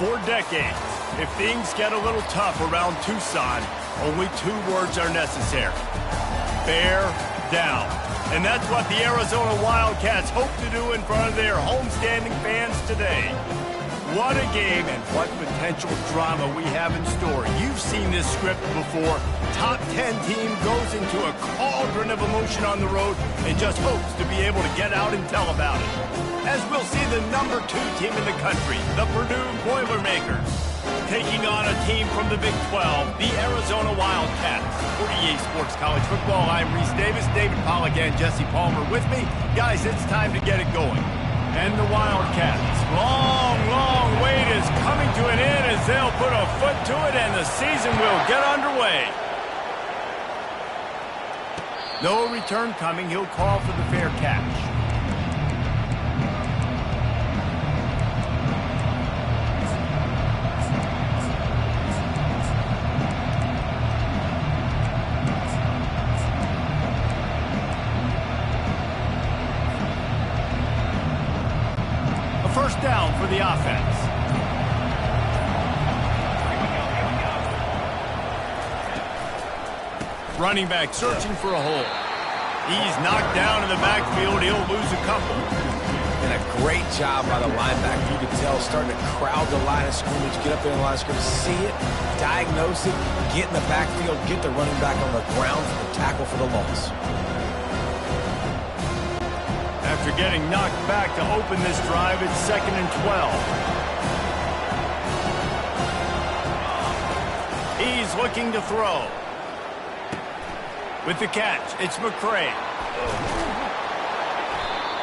For decades, if things get a little tough around Tucson, only 2 words are necessary. Bear down. And that's what the Arizona Wildcats hope to do in front of their homestanding fans today. What a game and what potential drama we have in store. You've seen this script before. Top 10 team goes into a cauldron of emotion on the road and just hopes to be able to get out and tell about it. As we'll see the number 2 team in the country, the Purdue Boilermakers, taking on a team from the Big 12, the Arizona Wildcats. For EA Sports College Football, I'm Reese Davis, David Pollack and Jesse Palmer with me. Guys, it's time to get it going. And the Wildcats, long wait is coming to an end as they'll put a foot to it and the season will get underway. No return coming. He'll call for the fair catch. First down for the offense. Running back searching for a hole. He's knocked down in the backfield. He'll lose a couple. And a great job by the linebacker. You can tell starting to crowd the line of scrimmage, get up there in the line of scrimmage, see it, diagnose it, get in the backfield, get the running back on the ground for the tackle for the loss. After getting knocked back to open this drive, it's 2nd and 12. He's looking to throw. With the catch, it's McCray.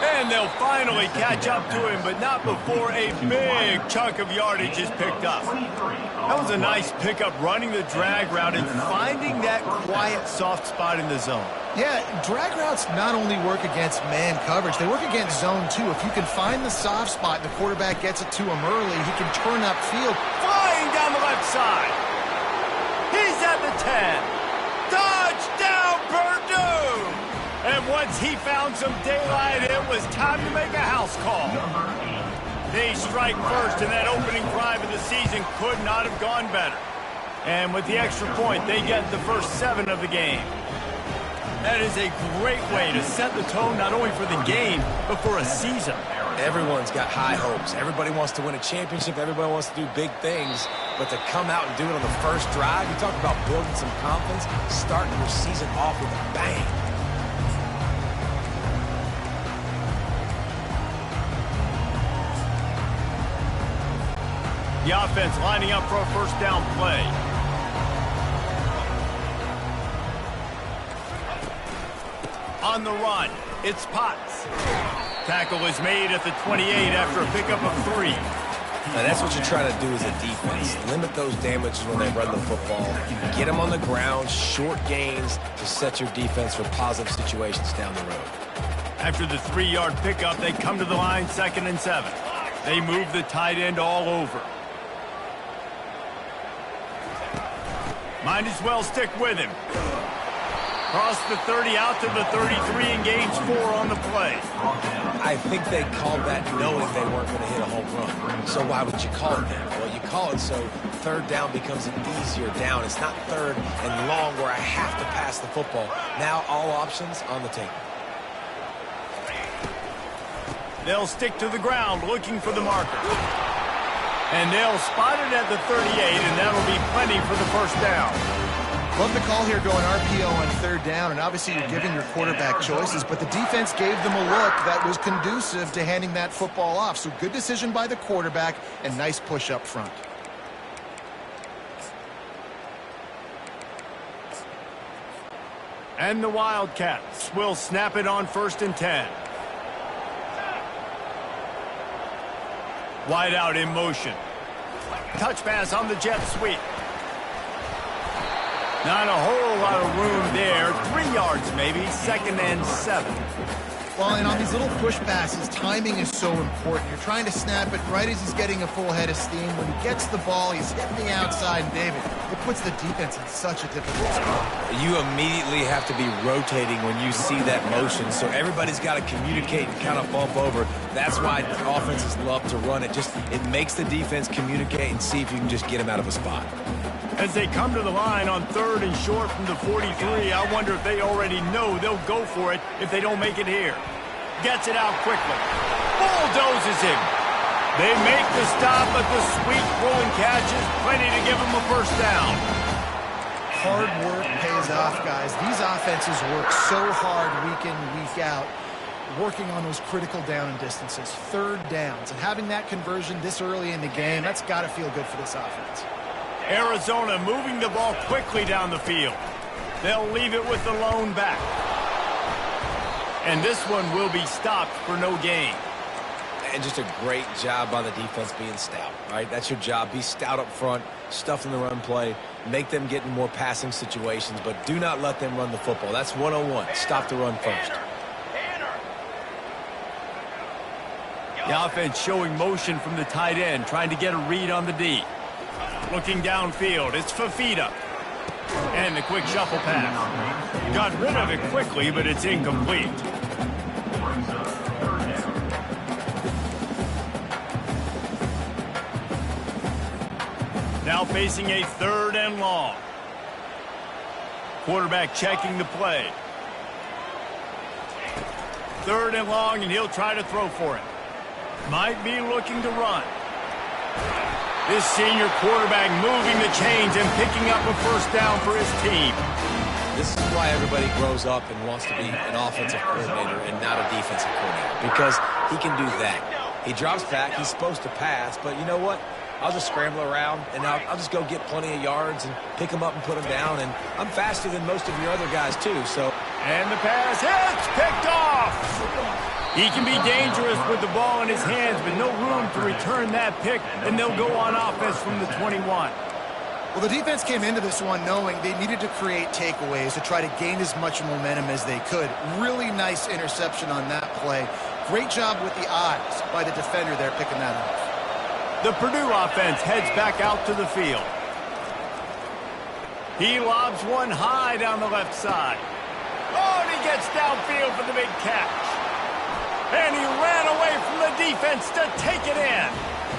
And they'll finally catch up to him, but not before a big chunk of yardage is picked up. That was a nice pickup, running the drag route and finding that quiet, soft spot in the zone. Yeah, drag routes not only work against man coverage, they work against zone too. If you can find the soft spot and the quarterback gets it to him early, he can turn upfield. Flying down the left side. He's at the 10. Touchdown, Purdue! And once he found some daylight, it was time to make a house call. They strike first, and that opening drive of the season could not have gone better. And with the extra point, they get the first 7 of the game. That is a great way to set the tone not only for the game, but for a season. Everyone's got high hopes. Everybody wants to win a championship. Everybody wants to do big things. But to come out and do it on the first drive, you talk about building some confidence, starting your season off with a bang. The offense lining up for a first down play. On the run, it's Potts. Tackle is made at the 28 after a pickup of 3. Now that's what you're trying to do as a defense. Limit those damages when they run the football. Get them on the ground, short gains to set your defense for positive situations down the road. After the 3-yard pickup, they come to the line 2nd and 7. They move the tight end all over. Might as well stick with him. Cross the 30 out to the 33 and gains 4 on the play. I think they called that knowing they weren't going to hit a home run. So why would you call it that? Well, you call it so 3rd down becomes an easier down. It's not 3rd and long where I have to pass the football. Now all options on the table. They'll stick to the ground looking for the marker. And they'll spot it at the 38, and that'll be plenty for the first down. Love the call here going RPO on 3rd down, and obviously you're giving your quarterback choices, but the defense gave them a look that was conducive to handing that football off. So good decision by the quarterback and nice push up front. And the Wildcats will snap it on 1st and 10. Wide out in motion. Touch pass on the jet sweep. Not a whole lot of room there. 3 yards maybe. 2nd and 7. Well, and on these little push passes, timing is so important. You're trying to snap it right as he's getting a full head of steam. When he gets the ball, he's hitting the outside. And David, it puts the defense in such a difficult spot. You immediately have to be rotating when you see that motion, so everybody's got to communicate and kind of bump over. That's why offenses love to run it. It makes the defense communicate and see if you can just get them out of a spot. As they come to the line on 3rd and short from the 43, I wonder if they already know they'll go for it if they don't make it here. Gets it out quickly. Bulldozes him. They make the stop, but the sweet throwing catch is plenty to give them a first down. Hard work pays off, guys. These offenses work so hard week in, week out, working on those critical down and distances, 3rd downs. And having that conversion this early in the game, that's got to feel good for this offense. Arizona moving the ball quickly down the field. They'll leave it with the lone back. And this one will be stopped for no gain. And just a great job by the defense being stout, right? That's your job. Be stout up front, stuff in the run play, make them get in more passing situations, but do not let them run the football. That's 101. Stop the run first. The offense showing motion from the tight end, trying to get a read on the D. Looking downfield, it's Fafita. And the quick shuffle pass. Got rid of it quickly, but it's incomplete. Now facing a 3rd and long. Quarterback checking the play. 3rd and long, and he'll try to throw for it. Might be looking to run. This senior quarterback moving the chains and picking up a first down for his team. This is why everybody grows up and wants to be an offensive coordinator and not a defensive coordinator, because he can do that. He drops back, he's supposed to pass, but you know what? I'll just scramble around, and I'll just go get plenty of yards and pick them up and put them down, and I'm faster than most of your other guys, too, so. And the pass hits, picked off! He can be dangerous with the ball in his hands, but no room to return that pick, and they'll go on offense from the 21. Well, the defense came into this one knowing they needed to create takeaways to try to gain as much momentum as they could. Really nice interception on that play. Great job with the eyes by the defender there picking that up. The Purdue offense heads back out to the field. He lobs one high down the left side. Oh, and he gets downfield for the big catch. And he ran away from the defense to take it in.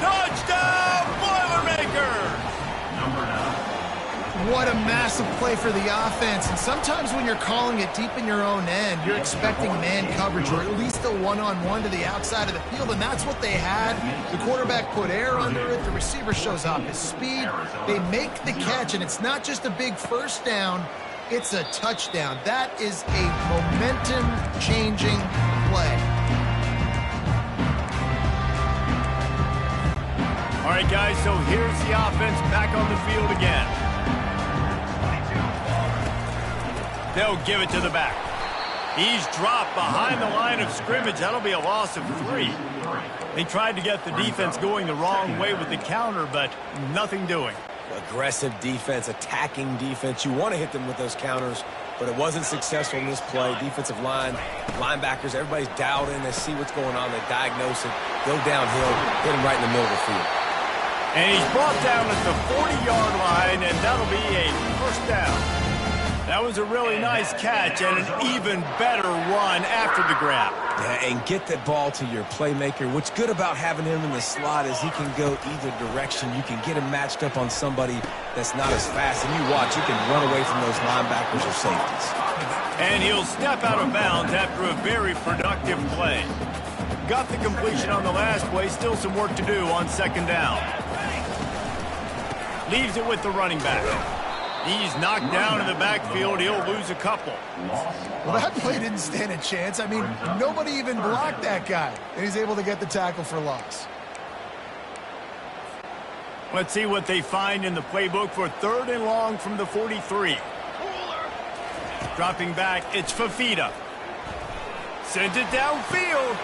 Touchdown, Boilermakers! What a massive play for the offense. And sometimes when you're calling it deep in your own end, you're expecting man coverage or at least a one-on-one to the outside of the field, and that's what they had. The quarterback put air under it. The receiver shows off his speed. They make the catch, and it's not just a big first down. It's a touchdown. That is a momentum-changing play. All right, guys, so here's the offense back on the field again. They'll give it to the back. He's dropped behind the line of scrimmage. That'll be a loss of 3. They tried to get the defense going the wrong way with the counter, but nothing doing. Aggressive defense, attacking defense. You want to hit them with those counters, but it wasn't successful in this play. Defensive line, linebackers, everybody's dialed in. They see what's going on. They diagnose it, go downhill, hit him right in the middle of the field. And he's brought down at the 40-yard line, and that'll be a first down. That was a really nice catch and an even better run after the grab. Yeah, and get that ball to your playmaker. What's good about having him in the slot is he can go either direction. You can get him matched up on somebody that's not as fast. And you watch, you can run away from those linebackers or safeties. And he'll step out of bounds after a very productive play. Got the completion on the last play. Still some work to do on second down. Leaves it with the running back. He's knocked down in the backfield. He'll lose a couple. Well, that play didn't stand a chance. I mean, nobody even blocked that guy. And he's able to get the tackle for loss. Let's see what they find in the playbook for 3rd and long from the 43. Dropping back, it's Fafita. Sends it downfield.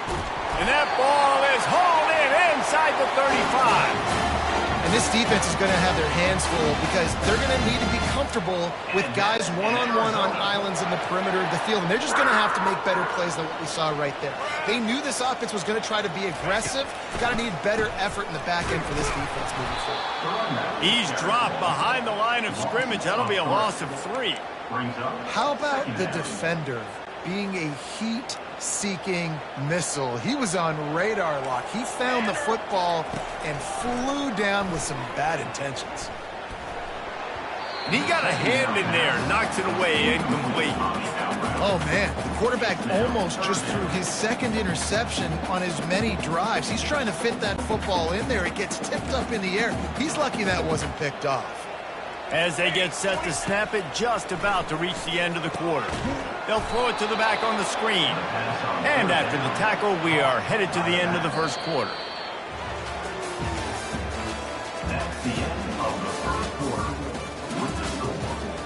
And that ball is hauled in inside the 35. And this defense is going to have their hands full because they're going to need to be comfortable with guys one-on-one on islands in the perimeter of the field. And they're just going to have to make better plays than what we saw right there. They knew this offense was going to try to be aggressive. Got to need better effort in the back end for this defense moving forward. He's dropped behind the line of scrimmage. That'll be a loss of 3. How about the defender being a heat-seeking missile? He was on radar lock. He found the football and flew down with some bad intentions. And he got a hand in there, knocks it away, incomplete. Oh, man, the quarterback almost just threw his second interception on as many drives. He's trying to fit that football in there. It gets tipped up in the air. He's lucky that wasn't picked off. As they get set to snap it, just about to reach the end of the quarter. They'll throw it to the back on the screen. And after the tackle, we are headed to the end of the first quarter. That's the end of the first quarter. With the score,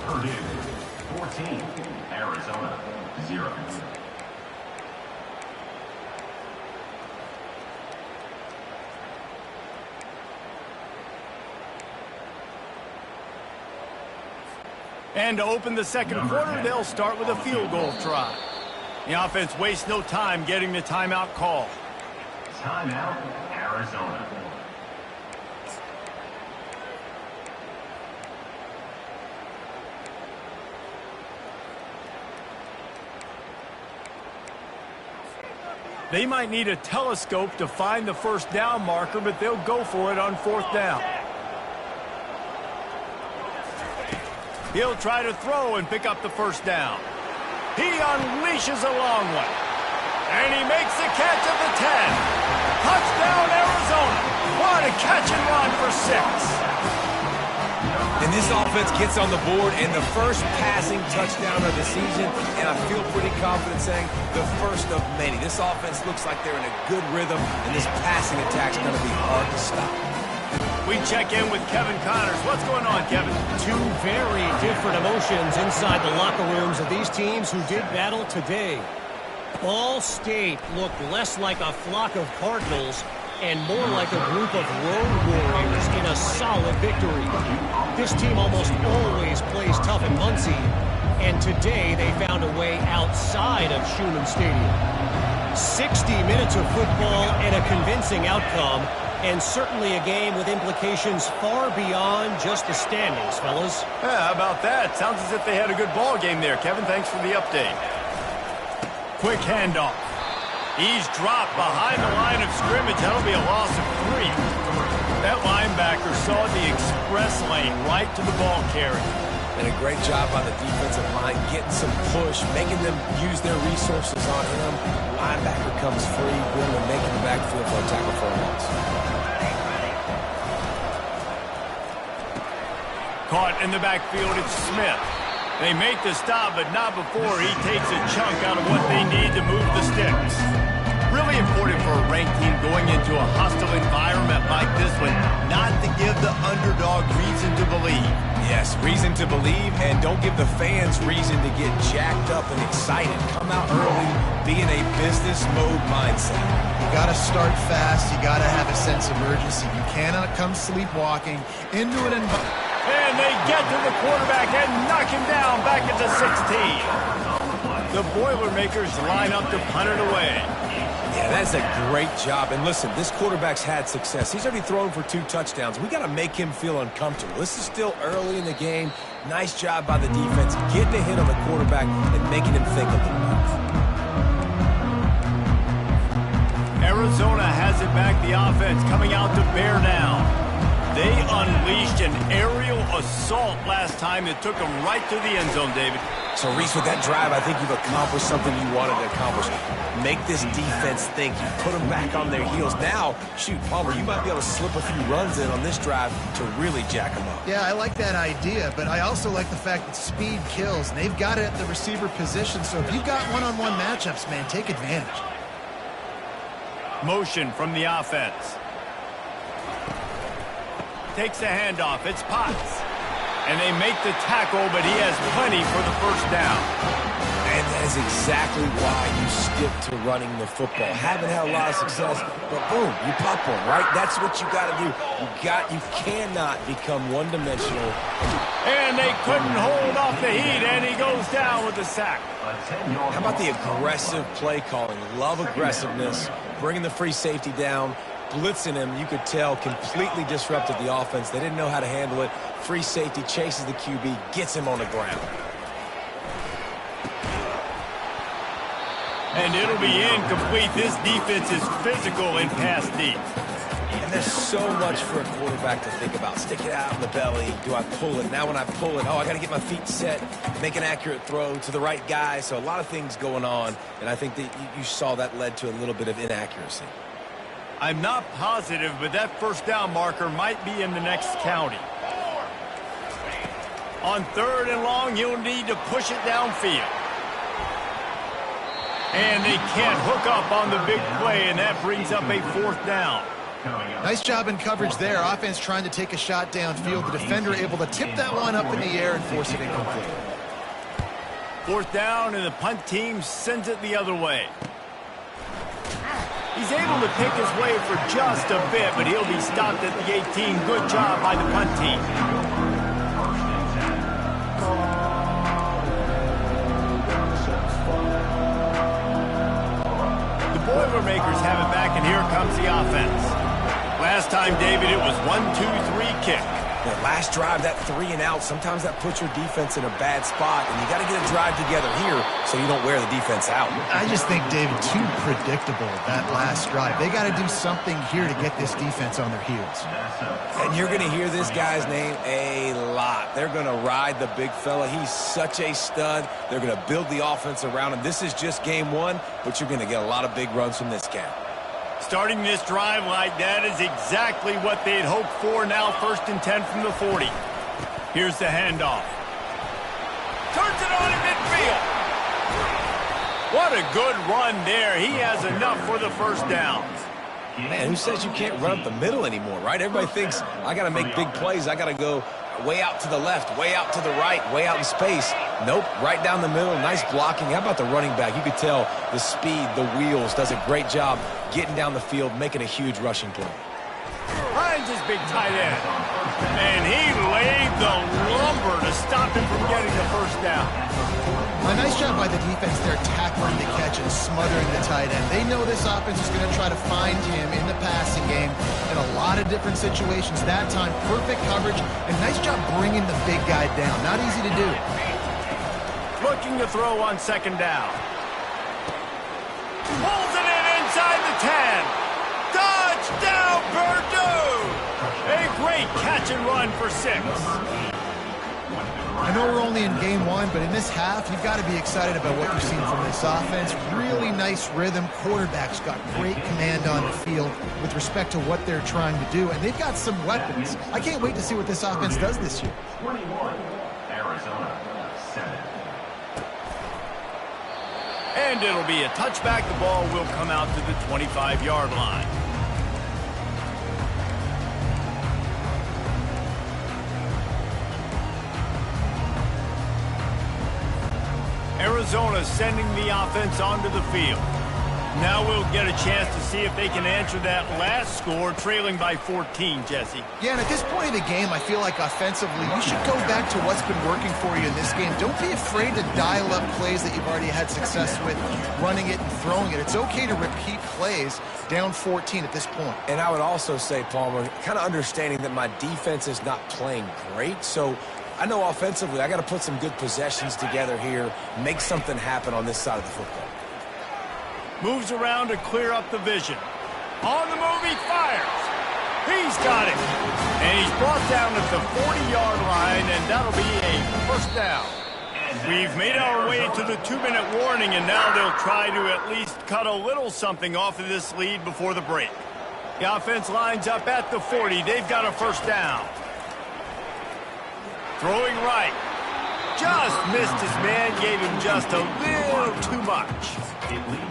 Purdue 14, Arizona 0. And to open the second quarter, they'll start with a field goal try. The offense wastes no time getting the timeout call. Timeout, Arizona. They might need a telescope to find the first down marker, but they'll go for it on 4th down. He'll try to throw and pick up the first down. He unleashes a long one. And he makes the catch at the 10. Touchdown, Arizona. What a catch and run for 6. And this offense gets on the board and the first passing touchdown of the season, and I feel pretty confident saying the first of many. This offense looks like they're in a good rhythm, and this passing attack's going to be hard to stop. We check in with Kevin Connors. What's going on, Kevin? Two very different emotions inside the locker rooms of these teams who did battle today. Ball State looked less like a flock of Cardinals and more like a group of road warriors in a solid victory. This team almost always plays tough in Muncie, and today they found a way outside of Schumann Stadium. 60 minutes of football and a convincing outcome, and certainly a game with implications far beyond just the standings, fellas. Yeah, how about that? Sounds as if they had a good ball game there, Kevin. Thanks for the update. Quick handoff. He's dropped behind the line of scrimmage. That'll be a loss of 3. That linebacker saw the express lane right to the ball carrier. And a great job on the defensive line, getting some push, making them use their resources on him. Linebacker comes free, boom, and making the backfield for a tackle for a loss. Caught in the backfield, it's Smith. They make the stop, but not before he takes a chunk out of what they need to move the sticks. Really important for a ranked team going into a hostile environment like this one, not to give the underdog reason to believe. Yes, reason to believe, and don't give the fans reason to get jacked up and excited. Come out early, be in a business mode mindset. You got to start fast. You got to have a sense of urgency. You cannot come sleepwalking into an environment. And they get to the quarterback and knock him down back at the 16. The Boilermakers line up to punt it away. Yeah, that's a great job. And listen, this quarterback's had success. He's already thrown for 2 touchdowns. We got to make him feel uncomfortable. This is still early in the game. Nice job by the defense, getting a hit on the quarterback and making him think a little bit. Arizona has it back, the offense coming out to bear down. They unleashed an aerial assault last time that took them right to the end zone, David. So, Reese, with that drive, I think you've accomplished something you wanted to accomplish. Make this defense think. You put them back on their heels. Now, shoot, Palmer, you might be able to slip a few runs in on this drive to really jack them up. Yeah, I like that idea, but I also like the fact that speed kills. And they've got it at the receiver position, so if you've got one-on-one matchups, man, take advantage. Motion from the offense. Takes a handoff. It's Potts. And they make the tackle, but he has plenty for the first down. And as is exactly why you stick to running the football. Haven't had a lot of success, but boom, you pop one, right? That's what you got to do. You cannot become one-dimensional. And they couldn't hold off the heat, and he goes down with the sack. How about the aggressive play calling? Love aggressiveness, bringing the free safety down, blitzing him. You could tell completely disrupted the offense. They didn't know how to handle it. Free safety chases the QB, gets him on the ground. And it'll be incomplete. This defense is physical in pass deep. And there's so much for a quarterback to think about. Stick it out in the belly. Do I pull it? Now when I pull it, I got to get my feet set, make an accurate throw to the right guy. So a lot of things going on, and I think that you saw that led to a little bit of inaccuracy. I'm not positive, but that first down marker might be in the next county. On 3rd and long, you'll need to push it downfield. And they can't hook up on the big play, and that brings up a 4th down. Nice job in coverage there. Offense trying to take a shot downfield. The defender able to tip that one up in the air and force it incomplete. 4th down, and the punt team sends it the other way. He's able to pick his way for just a bit, but he'll be stopped at the 18. Good job by the punt team. Boilermakers have it back, and here comes the offense. Last time, David, it was 1-2-3 kick. That last drive, that 3 and out, sometimes that puts your defense in a bad spot, and you got to get a drive together here so you don't wear the defense out. I just think, David, too predictable, that last drive. They got to do something here to get this defense on their heels. And you're going to hear this guy's name a lot. They're going to ride the big fella. He's such a stud. They're going to build the offense around him. This is just game 1, but you're going to get a lot of big runs from this guy. Starting this drive like that is exactly what they'd hoped for. Now 1st and 10 from the 40. Here's the handoff. Turns it on in midfield. What a good run there. He has enough for the 1st down. Man, who says you can't run up the middle anymore, right? Everybody thinks, I got to make big plays. I got to go way out to the left, way out to the right, way out in space. Nope, right down the middle. Nice blocking. How about the running back? You could tell the speed, the wheels, does a great job getting down the field, making a huge rushing play. Finds his big tight end. And he laid the lumber to stop him from getting the 1st down. A nice job by the defense there, tackling the catch and smothering the tight end. They know this offense is going to try to find him in the passing game in a lot of different situations. That time, perfect coverage, and nice job bringing the big guy down. Not easy to do. Looking to throw on 2nd down. Pulls it in inside the 10. Touchdown, Purdue! A great catch and run for 6. I know we're only in game 1, but in this half, you've got to be excited about what you've seen from this offense. Really nice rhythm. Quarterback's got great command on the field with respect to what they're trying to do, and they've got some weapons. I can't wait to see what this offense does this year. 21, Arizona, 7. And it'll be a touchback. The ball will come out to the 25-yard line. Arizona sending the offense onto the field. Now we'll get a chance to see if they can answer that last score, trailing by 14, Jesse. Yeah, and at this point of the game, I feel like offensively, you should go back to what's been working for you in this game. Don't be afraid to dial up plays that you've already had success with, running it and throwing it. It's okay to repeat plays down 14 at this point. And I would also say, Palmer, kind of understanding that my defense is not playing great, so I know offensively I got to put some good possessions together here, make something happen on this side of the football. Moves around to clear up the vision. On the move, he fires. He's got it. And he's brought down at the 40-yard line, and that'll be a 1st down. We've made our way to the 2-minute warning, and now they'll try to at least cut a little something off of this lead before the break. The offense lines up at the 40. They've got a 1st down. Throwing right. Just missed his man, gave him just a little too much.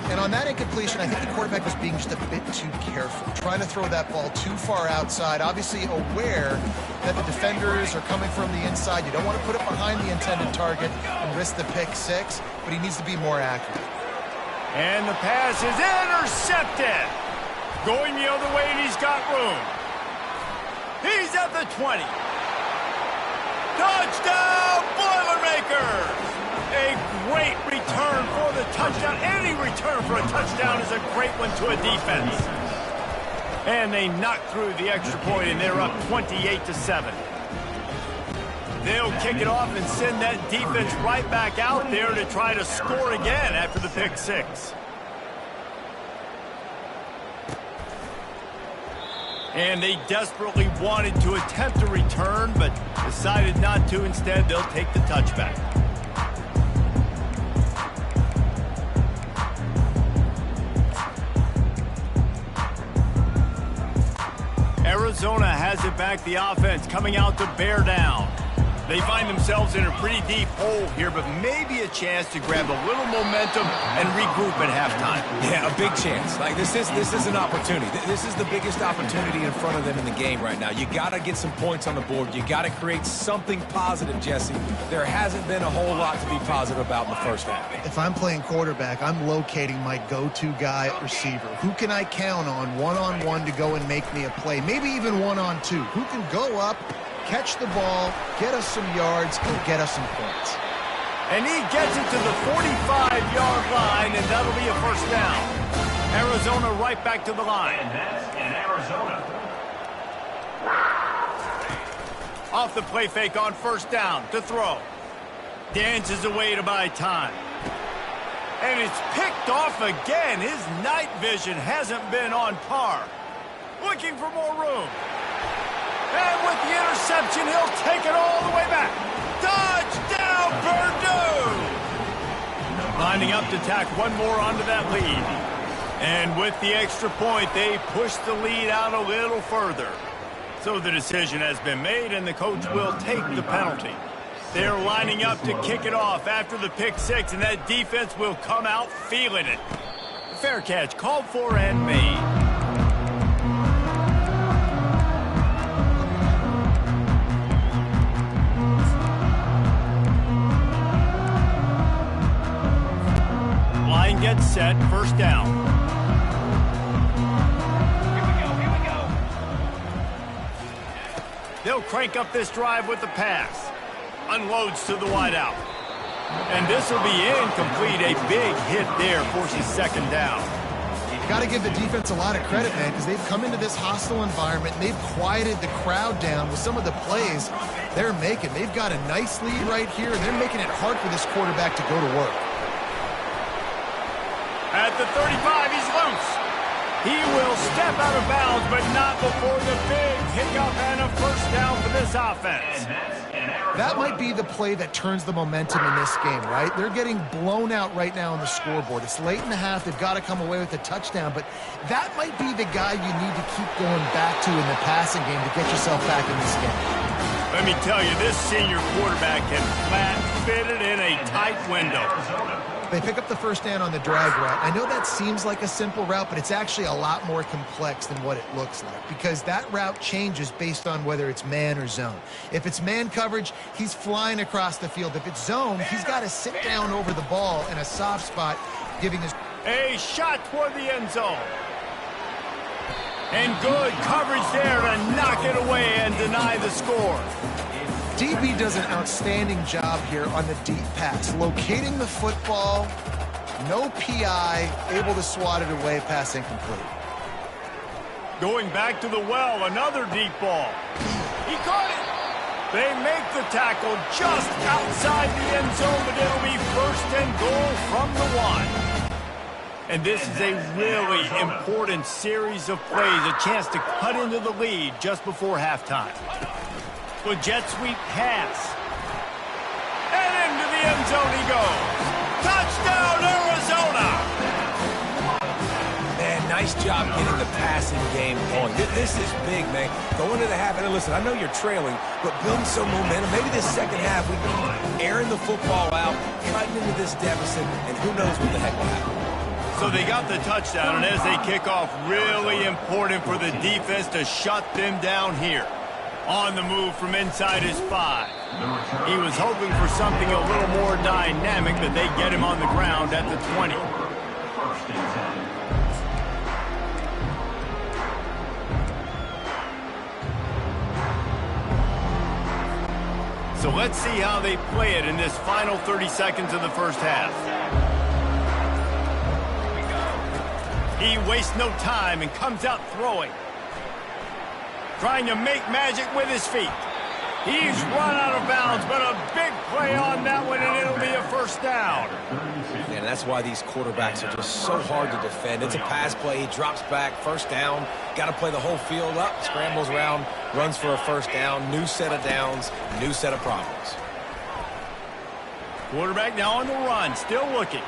And on that incompletion, I think the quarterback was being just a bit too careful, trying to throw that ball too far outside, obviously aware that the defenders are coming from the inside. You don't want to put it behind the intended target and risk the pick six, but he needs to be more accurate. And the pass is intercepted. Going the other way, and he's got room. He's at the 20. Touchdown, Boilermakers! A great return for the touchdown. Any return for a touchdown is a great one to a defense. And they knock through the extra point, and they're up 28-7. They'll kick it off and send that defense right back out there to try to score again after the pick six. And they desperately wanted to attempt a return, but decided not to. Instead, they'll take the touchback. Arizona has it back, the offense coming out to bear down. They find themselves in a pretty deep hole here, but maybe a chance to grab a little momentum and regroup at halftime. Yeah, a big chance. Like this is an opportunity. This is the biggest opportunity in front of them in the game right now. You got to get some points on the board. You got to create something positive, Jesse. There hasn't been a whole lot to be positive about in the first half. If I'm playing quarterback, I'm locating my go-to guy at receiver. Who can I count on one-on-one to go and make me a play? Maybe even one-on-two. Who can go up, catch the ball, get us some yards, and get us some points. And he gets it to the 45-yard line, and that'll be a first down. Arizona right back to the line. And that's in Arizona. Off the play fake on first down to throw. Dances away to buy time. And it's picked off again. His night vision hasn't been on par. Looking for more room. And with the interception, he'll take it all the way back. Touchdown, Purdue! Lining up to tack one more onto that lead. And with the extra point, they push the lead out a little further. So the decision has been made, and the coach will take the penalty. They're lining up to kick it off after the pick six, and that defense will come out feeling it. Fair catch called for and made. Line gets set, first down. Here we go. They'll crank up this drive with the pass. Unloads to the wideout. And this will be incomplete. A big hit there forces second down. Got to give the defense a lot of credit, man, because they've come into this hostile environment and they've quieted the crowd down with some of the plays they're making. They've got a nice lead right here, and they're making it hard for this quarterback to go to work. At the 35, he's loose. He will step out of bounds, but not before the big hiccup and a first down for this offense. That might be the play that turns the momentum in this game, right? They're getting blown out right now on the scoreboard. It's late in the half. They've got to come away with a touchdown, but that might be the guy you need to keep going back to in the passing game to get yourself back in this game. Let me tell you, this senior quarterback can flat fit it in a tight window. They pick up the first down on the drag route. I know that seems like a simple route, but it's actually a lot more complex than what it looks like because that route changes based on whether it's man or zone. If it's man coverage, he's flying across the field. If it's zone, he's got to sit down over the ball in a soft spot, giving his... A shot toward the end zone. And good coverage there to knock it away and deny the score. DB does an outstanding job here on the deep pass, locating the football, no PI, able to swat it away, pass incomplete. Going back to the well, another deep ball. He caught it. They make the tackle just outside the end zone, but it'll be first and goal from the one. And this is a really important series of plays, a chance to cut into the lead just before halftime. The jet sweep pass. And into the end zone he goes. Touchdown, Arizona! Man, Nice job getting the passing game going. This is big, man. Going into the half, and listen, I know you're trailing, but building some momentum. Maybe this second half, we can airing the football out, cutting into this deficit, and who knows what the heck will happen. So they got the touchdown, and as they kick off, really important for the defense to shut them down here. On the move from inside his 5. He was hoping for something a little more dynamic, but they get him on the ground at the 20. First and 10. So let's see how they play it in this final 30 seconds of the first half. He wastes no time and comes out throwing. Trying to make magic with his feet. He's run out of bounds, but a big play on that one, and it'll be a first down. And that's why these quarterbacks are just so hard to defend. It's a pass play. He drops back, first down. Got to play the whole field up, scrambles around, runs for a first down. New set of downs, new set of problems. Quarterback now on the run, still looking.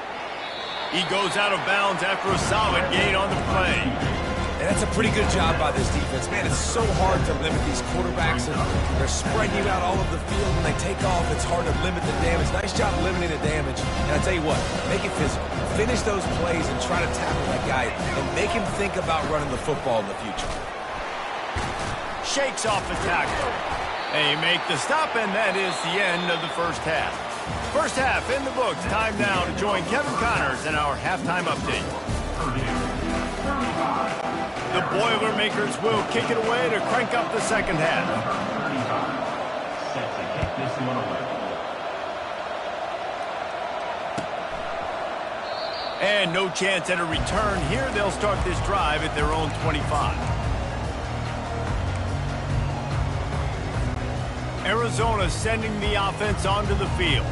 He goes out of bounds after a solid gain on the play. And that's a pretty good job by this defense. Man, it's so hard to limit these quarterbacks. And they're spreading you out all over the field. When they take off, it's hard to limit the damage. Nice job limiting the damage. And I tell you what, make it physical. Finish those plays and try to tackle that guy and make him think about running the football in the future. Shakes off the tackle. They make the stop, and that is the end of the first half. First half in the books. Time now to join Kevin Connors in our halftime update. The Boilermakers will kick it away to crank up the second half. 35. Set to kick this one away. And no chance at a return here. They'll start this drive at their own 25. Arizona sending the offense onto the field.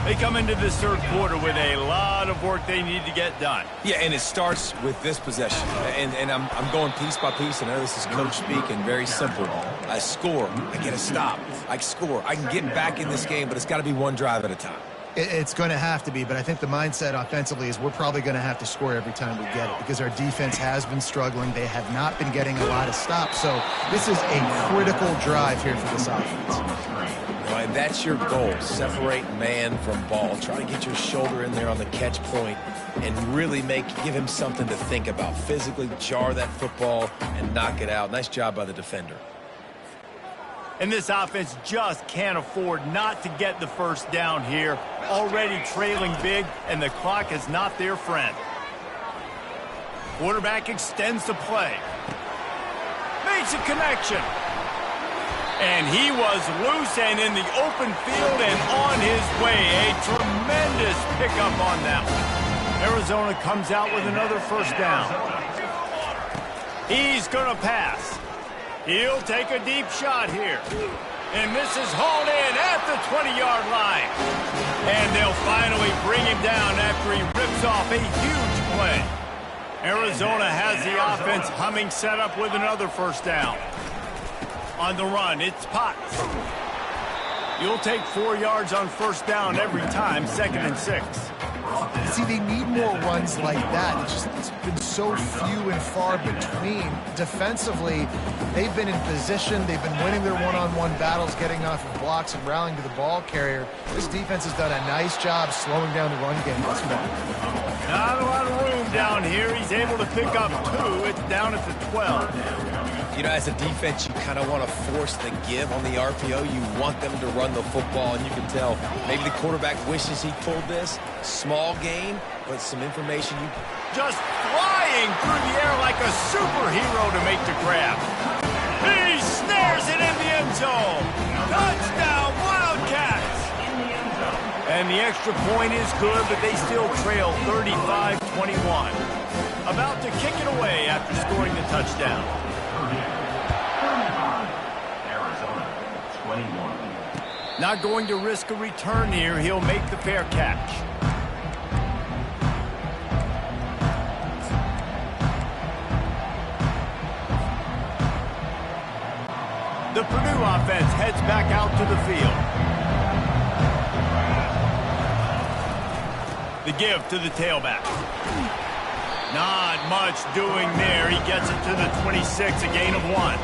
They come into this third quarter with a lot of work they need to get done. Yeah, and it starts with this possession. And I'm going piece by piece. I know this is coach speak and very simple. I score. I get a stop. I score. I can get back in this game, but it's got to be one drive at a time. It's going to have to be, but I think the mindset offensively is we're probably going to have to score every time we get it because our defense has been struggling. They have not been getting a lot of stops. So this is a critical drive here for this offense. Right, that's your goal. Separate man from ball. Try to get your shoulder in there on the catch point and really give him something to think about. Physically jar that football and knock it out. Nice job by the defender. And this offense just can't afford not to get the first down here. Already trailing big, and the clock is not their friend. Quarterback extends the play. Makes a connection. And he was loose and in the open field and on his way. A tremendous pickup on that one. Arizona comes out with another first down. He's going to pass. He'll take a deep shot here. And this is hauled in at the 20-yard line. And they'll finally bring him down after he rips off a huge play. Arizona has the offense humming, set up with another first down. On the run, it's Potts. You'll take 4 yards on first down every time, 2nd and 6. See, they need more runs like that. It's been so few and far between. Defensively, they've been in position. They've been winning their one-on-one battles, getting off of blocks and rallying to the ball carrier. This defense has done a nice job slowing down the run game thus far. Not a lot of room down here. He's able to pick up 2. It's down at the 12. You know, as a defense, you kind of want to force the give on the RPO. You want them to run the football, and you can tell maybe the quarterback wishes he pulled this. Small gain, but some information you... Just flying through the air like a superhero to make the grab. He snares it in the end zone. Touchdown, Wildcats! And the extra point is good, but they still trail 35-21. About to kick it away after scoring the touchdown. Arizona, 21. Not going to risk a return here. He'll make the fair catch. The Purdue offense heads back out to the field. The give to the tailback. Not much doing there. He gets it to the 26, a gain of 1.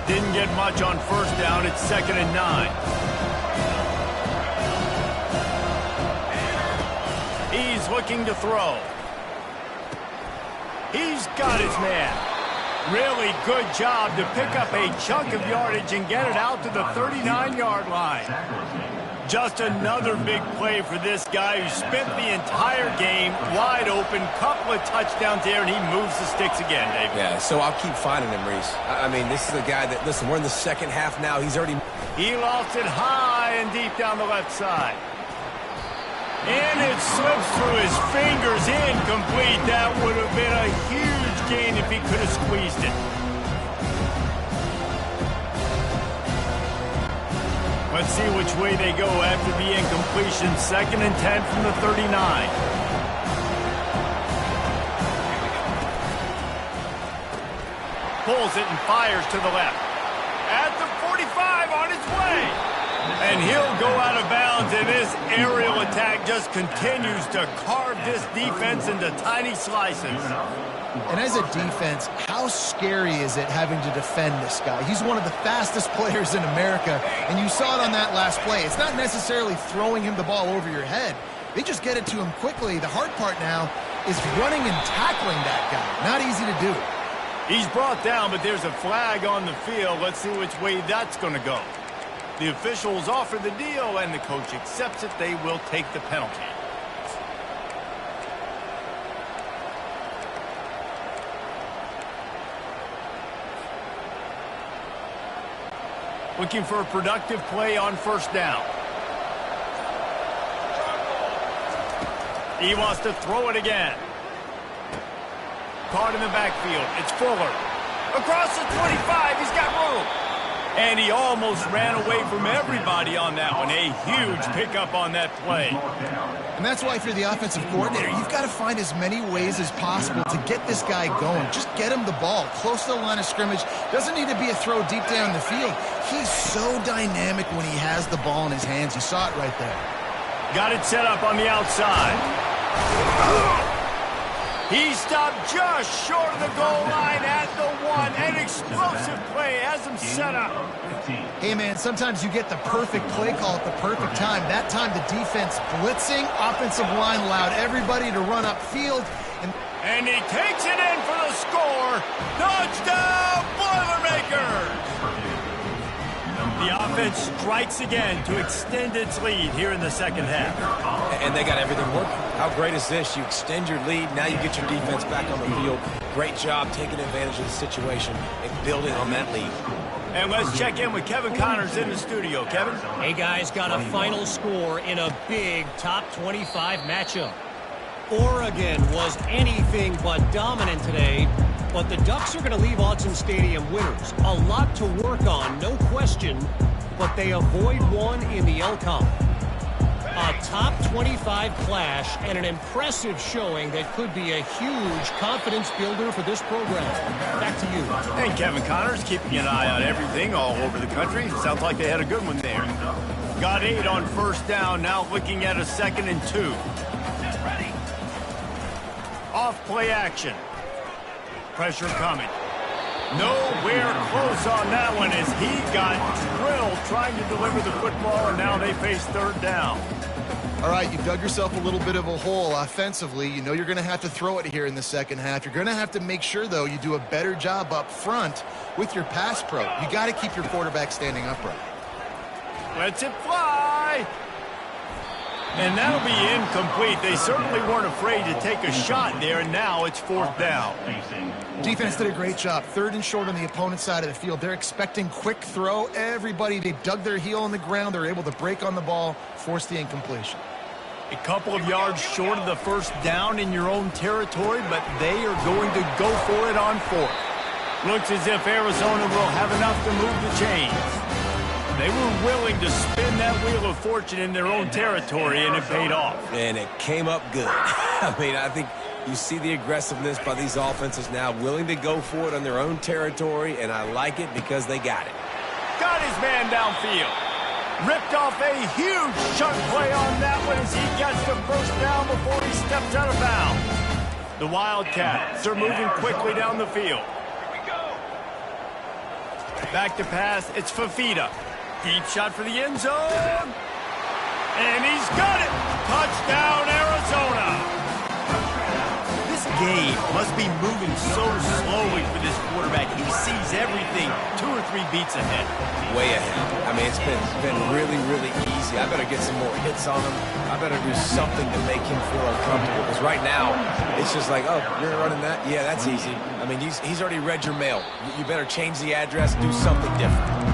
Didn't get much on first down. It's 2nd and 9. He's looking to throw. He's got his man. Really good job to pick up a chunk of yardage and get it out to the 39-yard line. Just another big play for this guy who spent the entire game wide open, couple of touchdowns there, and he moves the sticks again, David. Yeah, so I'll keep finding him, Reese. I mean, this is a guy that, listen, we're in the second half now. He's already... He lost it high and deep down the left side. And it slips through his fingers, incomplete. That would have been a huge gain if he could have squeezed it. Let's see which way they go after the incompletion. 2nd and 10 from the 39. Pulls it and fires to the left. At the 45, on its way. And he'll go out of bounds, and this aerial attack just continues to carve this defense into tiny slices. And as a defense, how scary is it having to defend this guy? He's one of the fastest players in America, and you saw it on that last play. It's not necessarily throwing him the ball over your head. They just get it to him quickly. The hard part now is running and tackling that guy. Not easy to do. He's brought down, but there's a flag on the field. Let's see which way that's going to go. The officials offer the deal, and the coach accepts it. They will take the penalty. Looking for a productive play on first down. He wants to throw it again. Caught in the backfield. It's Fuller. Across the 25. He's got room. And he almost ran away from everybody on that one. A huge pickup on that play. And that's why if you're the offensive coordinator, you've got to find as many ways as possible to get this guy going. Just get him the ball close to the line of scrimmage. Doesn't need to be a throw deep down the field. He's so dynamic when he has the ball in his hands. You saw it right there. Got it set up on the outside. He stopped just short of the goal line at the 1. An explosive play has him set up. Hey, man, sometimes you get the perfect play call at the perfect time. That time the defense blitzing, offensive line allowed everybody to run upfield. And he takes it in for the score. Touchdown, Boilermakers! The offense strikes again to extend its lead here in the second half. And they got everything working. How great is this? You extend your lead, now you get your defense back on the field. Great job taking advantage of the situation and building on that lead. And let's check in with Kevin Connors in the studio. Kevin? Hey, guys, got a final score in a big top 25 matchup. Oregon was anything but dominant today, but the Ducks are going to leave Autzen Stadium winners. A lot to work on, no question, but they avoid one in the LCON. A top 25 clash and an impressive showing that could be a huge confidence builder for this program. Back to you. And Kevin Connors keeping an eye on everything all over the country. Sounds like they had a good one there. Got 8 on first down, now looking at a 2nd and 2. Off play action. Pressure coming. Nowhere close on that one as he got drilled trying to deliver the football, and now they face 3rd down. All right, you dug yourself a little bit of a hole offensively. You know you're going to have to throw it here in the second half. You're going to have to make sure, though, you do a better job up front with your pass pro. You got to keep your quarterback standing upright. Lets it fly. And that'll be incomplete. They certainly weren't afraid to take a shot there, and now it's 4th down. Defense did a great job. 3rd and short on the opponent's side of the field. They're expecting quick throw. Everybody, they dug their heel on the ground. They're able to break on the ball, force the incompletion. A couple of yards short of the 1st down in your own territory, but they are going to go for it on 4th. Looks as if Arizona will have enough to move the chains. They were willing to spin that wheel of fortune in their own territory, and it paid off. And it came up good. I mean, I think You see the aggressiveness by these offenses now, willing to go for it on their own territory, and I like it because they got it. Got his man downfield. Ripped off a huge chunk play on that one as he gets the first down before he steps out of bounds. The Wildcats are moving quickly down the field. Back to pass, it's Fafita. Deep shot for the end zone. And he's got it. Touchdown, Arizona. This game must be moving so slowly for this quarterback. He sees everything 2 or 3 beats ahead. Way ahead. I mean, it's been really, really easy. I better get some more hits on him. I better do something to make him feel uncomfortable. Because right now, it's just like, oh, you're running that? Yeah, that's easy. I mean, he's already read your mail. You better change the address, do something different.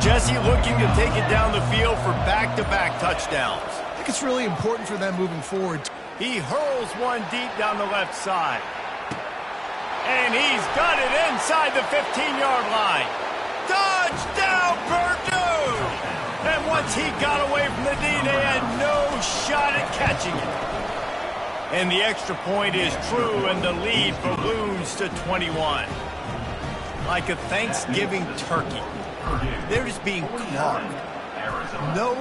Jesse looking to take it down the field for back-to-back touchdowns. I think it's really important for them moving forward. He hurls one deep down the left side. And he's got it inside the 15-yard line. Touchdown, Purdue! And once he got away from the D, they had no shot at catching it. And the extra point is true, and the lead balloons to 21. Like a Thanksgiving turkey. They're just being carved. No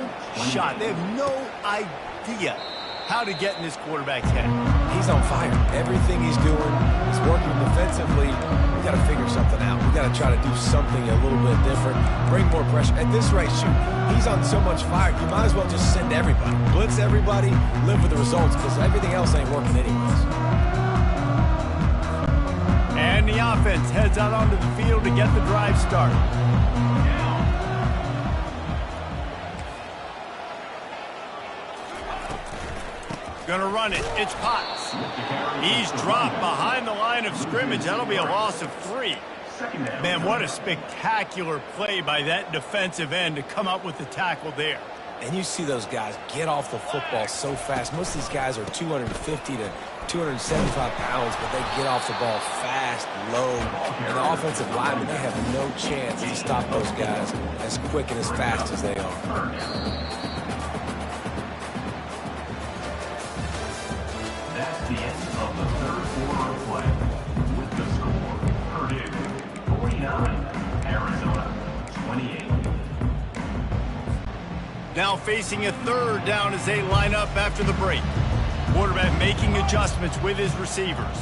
shot. They have no idea how to get in this quarterback's head. He's on fire. Everything he's doing is working defensively. We got to figure something out. We got to try to do something a little bit different. Bring more pressure. At this rate, shoot, he's on so much fire, you might as well just send everybody. Blitz everybody, live with the results, because everything else ain't working anyways. And the offense heads out onto the field to get the drive started. Gonna run it. It's Potts. He's dropped behind the line of scrimmage. That'll be a loss of 3. Man, what a spectacular play by that defensive end to come up with the tackle there. And you see those guys get off the football so fast. Most of these guys are 250 to 275 pounds, but they get off the ball fast, low. And the offensive linemen, they have no chance to stop those guys as quick and as fast as they are. That's the end of the third quarter of play. With the score, Purdue 49, Arizona 28. Now facing a third down as they line up after the break. Quarterback making adjustments with his receivers.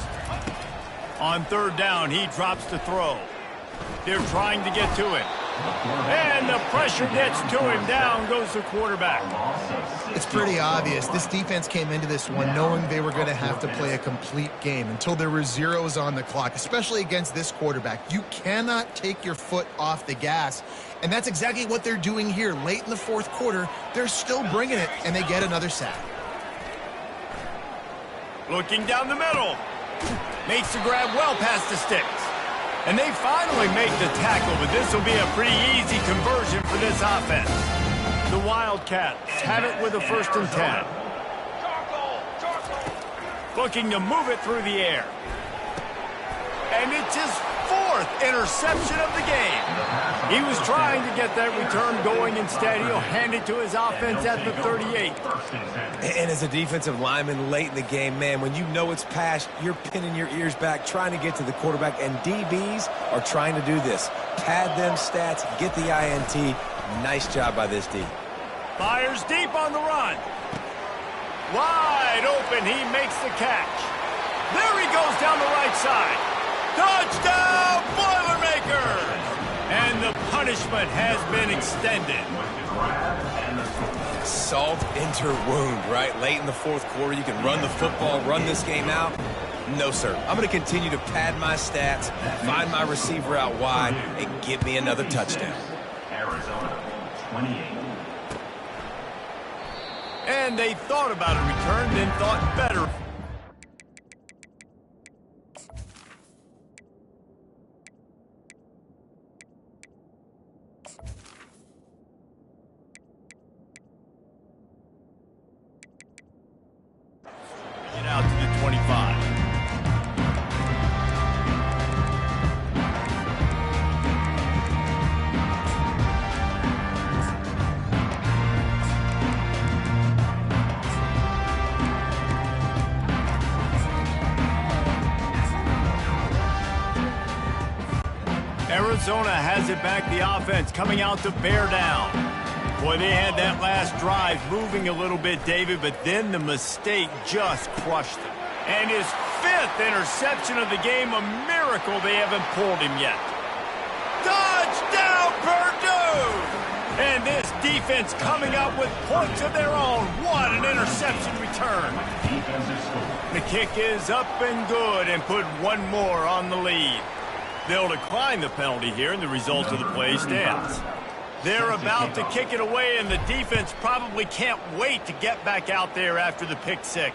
On third down, he drops to throw. They're trying to get to it. And the pressure gets to him. Down goes the quarterback. It's pretty obvious. This defense came into this one knowing they were going to have to play a complete game until there were zeros on the clock, especially against this quarterback. You cannot take your foot off the gas, and that's exactly what they're doing here. Late in the fourth quarter, they're still bringing it, and they get another sack. Looking down the middle. Makes the grab well past the sticks. And they finally make the tackle, but this will be a pretty easy conversion for this offense. The Wildcats have it with a 1st and 10. Looking to move it through the air. And it's his 4th interception of the game. He was trying to get that return going. Instead, he'll hand it to his offense at the 38. And as a defensive lineman late in the game, man, when you know it's passed, you're pinning your ears back, trying to get to the quarterback, and DBs are trying to do this. Pad them stats, get the INT. Nice job by this D. Fires deep on the run. Wide open, he makes the catch. There he goes down the right side. Touchdown, Boilermaker! And the punishment has been extended. Salt into wound, right? Late in the fourth quarter, you can run the football, run this game out. No, sir. I'm going to continue to pad my stats, find my receiver out wide, and give me another touchdown. Arizona 28. And they thought about a return, then thought better. 25. Arizona has it back, the offense coming out to bear down. Boy, they had that last drive moving a little bit, David, but then the mistake just crushed them. And his 5th interception of the game, a miracle they haven't pulled him yet. Touchdown, Purdue! And this defense coming up with points of their own. What an interception return. The kick is up and good and put one more on the lead. They'll decline the penalty here, and the result of the play stands. They're about to kick it away, and the defense probably can't wait to get back out there after the pick 6.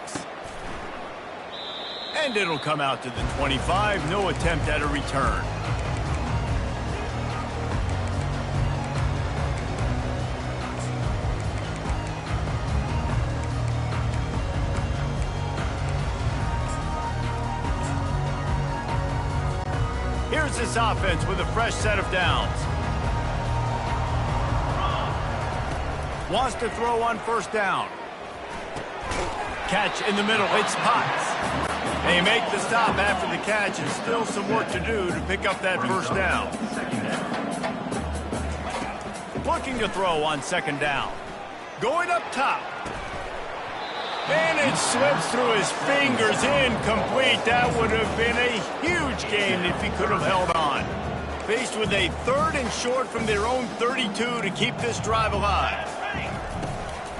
And it'll come out to the 25. No attempt at a return. Here's this offense with a fresh set of downs. Wants to throw on first down. Catch in the middle. It's Potts. They make the stop after the catch, and still some work to do to pick up that first down. Looking to throw on second down. Going up top. And it slips through his fingers, incomplete. That would have been a huge gain if he could have held on. Faced with a 3rd and short from their own 32 to keep this drive alive.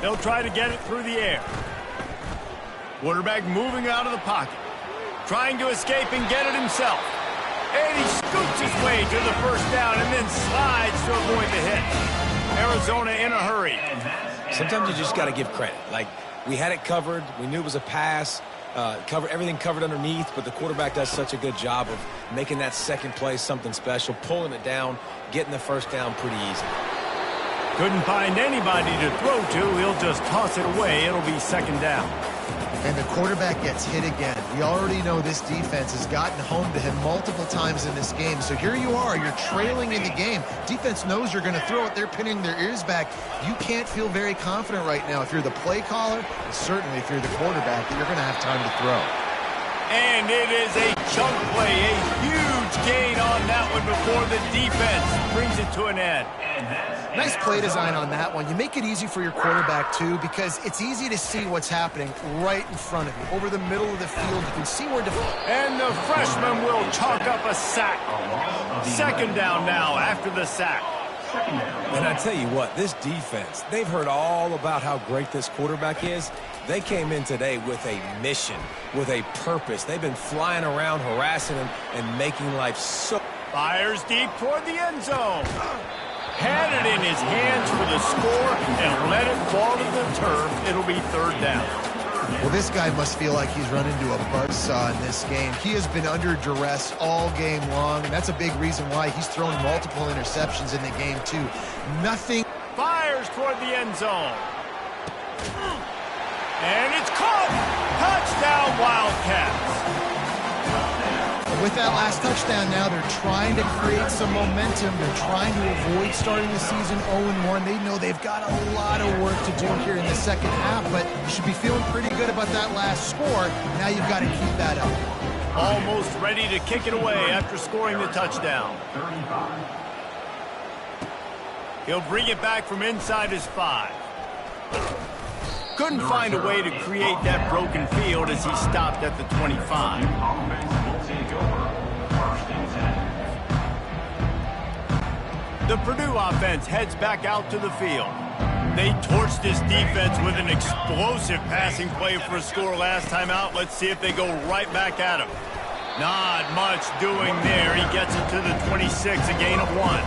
They'll try to get it through the air. Quarterback moving out of the pocket. Trying to escape and get it himself. And he scoots his way to the first down and then slides to avoid the hit. Arizona in a hurry. Sometimes you just got to give credit. Like, we had it covered. We knew it was a pass. Everything covered underneath, but the quarterback does such a good job of making that second play something special, pulling it down, getting the first down pretty easy. Couldn't find anybody to throw to. He'll just toss it away. It'll be second down. And the quarterback gets hit again. We already know this defense has gotten home to him multiple times in this game. So here you are, you're trailing in the game. Defense knows you're going to throw it. They're pinning their ears back. You can't feel very confident right now if you're the play caller, and certainly if you're the quarterback, that you're going to have time to throw. And it is a chunk play, a huge gain on that one before the defense brings it to an end. Nice play design on that one. You make it easy for your quarterback, too, because it's easy to see what's happening right in front of you. Over the middle of the field, you can see where... And the freshman will chalk up a sack. Second down now after the sack. And I tell you what, this defense, they've heard all about how great this quarterback is. They came in today with a mission, with a purpose. They've been flying around, harassing him, and making life so... Fires deep toward the end zone. Had it in his hands for the score and let it fall to the turf. It'll be third down. Well, this guy must feel like he's run into a buzzsaw in this game. He has been under duress all game long, and that's a big reason why he's thrown multiple interceptions in the game, too. Nothing. Fires toward the end zone. And it's caught. Touchdown, Wildcats. With that last touchdown now, they're trying to create some momentum. They're trying to avoid starting the season 0-1. They know they've got a lot of work to do here in the second half, but you should be feeling pretty good about that last score. Now you've got to keep that up. Almost ready to kick it away after scoring the touchdown. He'll bring it back from inside his 5. Couldn't find a way to create that broken field as he stopped at the 25. The Purdue offense heads back out to the field. They torched this defense with an explosive passing play for a score last time out. Let's see if they go right back at him. Not much doing there. He gets it to the 26, a gain of 1.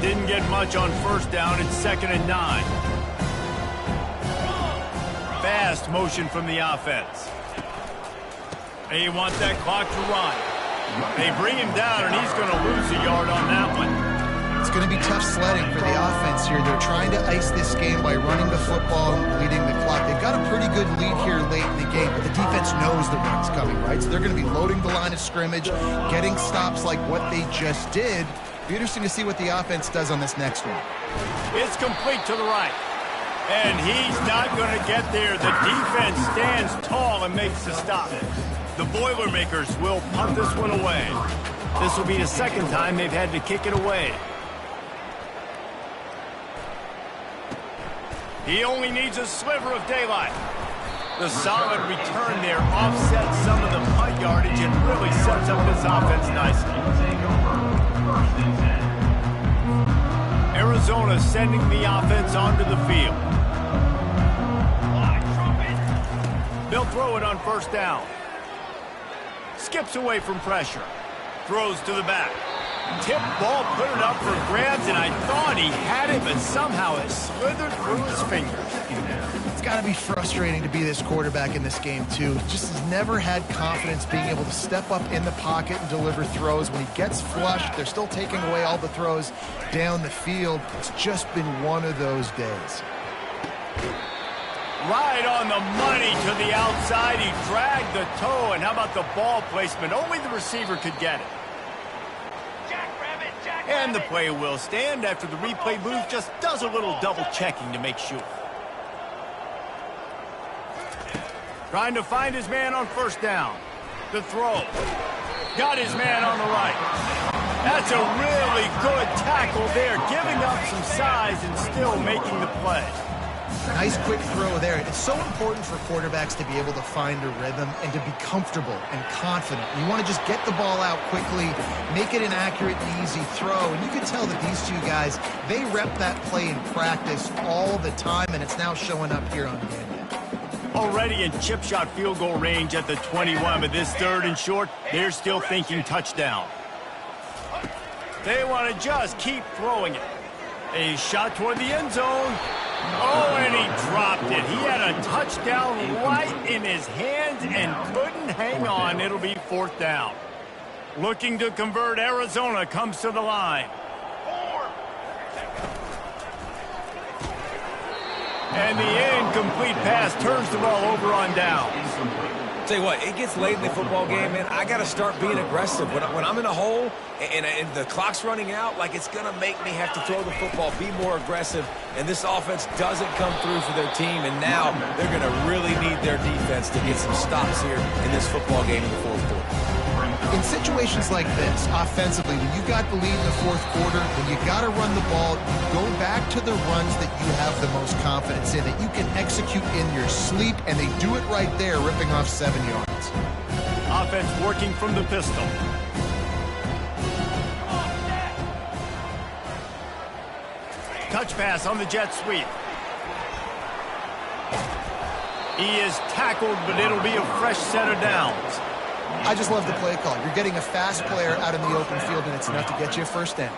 Didn't get much on first down. It's 2nd and 9. Fast motion from the offense. They want that clock to run. They bring him down, and he's going to lose a yard on that one. It's going to be tough sledding for the offense here. They're trying to ice this game by running the football and bleeding the clock. They've got a pretty good lead here late in the game, but the defense knows the run's coming, right? So they're going to be loading the line of scrimmage, getting stops like what they just did. Be interesting to see what the offense does on this next one. It's complete to the right. And he's not going to get there. The defense stands tall and makes the stop. The Boilermakers will punt this one away. This will be the second time they've had to kick it away. He only needs a sliver of daylight. The solid return there offsets some of the punt yardage and really sets up this offense nicely. Arizona sending the offense onto the field. They'll throw it on first down. Skips away from pressure. Throws to the back. Tip ball, put it up for grabs, and I thought he had it, but somehow it slithered through his fingers. It's got to be frustrating to be this quarterback in this game, too. Just has never had confidence being able to step up in the pocket and deliver throws. When he gets flushed, they're still taking away all the throws down the field. It's just been one of those days. Right on the money to the outside. He dragged the toe, and how about the ball placement? Only the receiver could get it. And the play will stand after the replay booth just does a little double checking to make sure. Trying to find his man on first down. The throw. Got his man on the right. That's a really good tackle there, giving up some size and still making the play. Nice quick throw there. It's so important for quarterbacks to be able to find a rhythm and to be comfortable and confident. You want to just get the ball out quickly, make it an accurate and easy throw. And you can tell that these two guys, they rep that play in practice all the time, and it's now showing up here on game day. Already in chip shot field goal range at the 21, but this third and short, they're still thinking touchdown. They want to just keep throwing it. A shot toward the end zone. Oh, and he dropped it. He had a touchdown right in his hands and couldn't hang on. It'll be fourth down. Looking to convert, Arizona comes to the line. And the incomplete pass turns the ball over on down. Tell you what, it gets late in the football game, man. I got to start being aggressive. When I'm in a hole and the clock's running out, like, it's going to make me have to throw the football, be more aggressive, and this offense doesn't come through for their team, and now they're going to really need their defense to get some stops here in this football game in the fourth quarter. In situations like this, offensively, when you got the lead in the fourth quarter, when you got to run the ball, you go back to the runs that you have the most confidence in, that you can execute in your sleep, and they do it right there, ripping off 7 yards. Offense working from the pistol. Touch pass on the jet sweep. He is tackled, but it'll be a fresh set of downs. I just love the play call. You're getting a fast player out in the open field, and it's enough to get you a first down.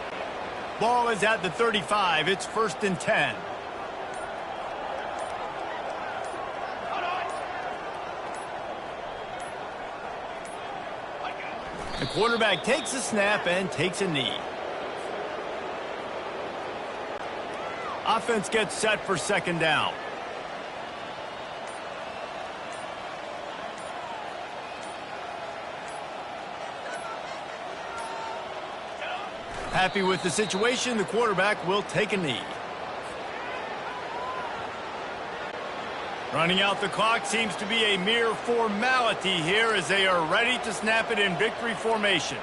Ball is at the 35. It's 1st and 10. The quarterback takes a snap and takes a knee. Offense gets set for second down. Happy with the situation, the quarterback will take a knee. Running out the clock seems to be a mere formality here as they are ready to snap it in victory formation.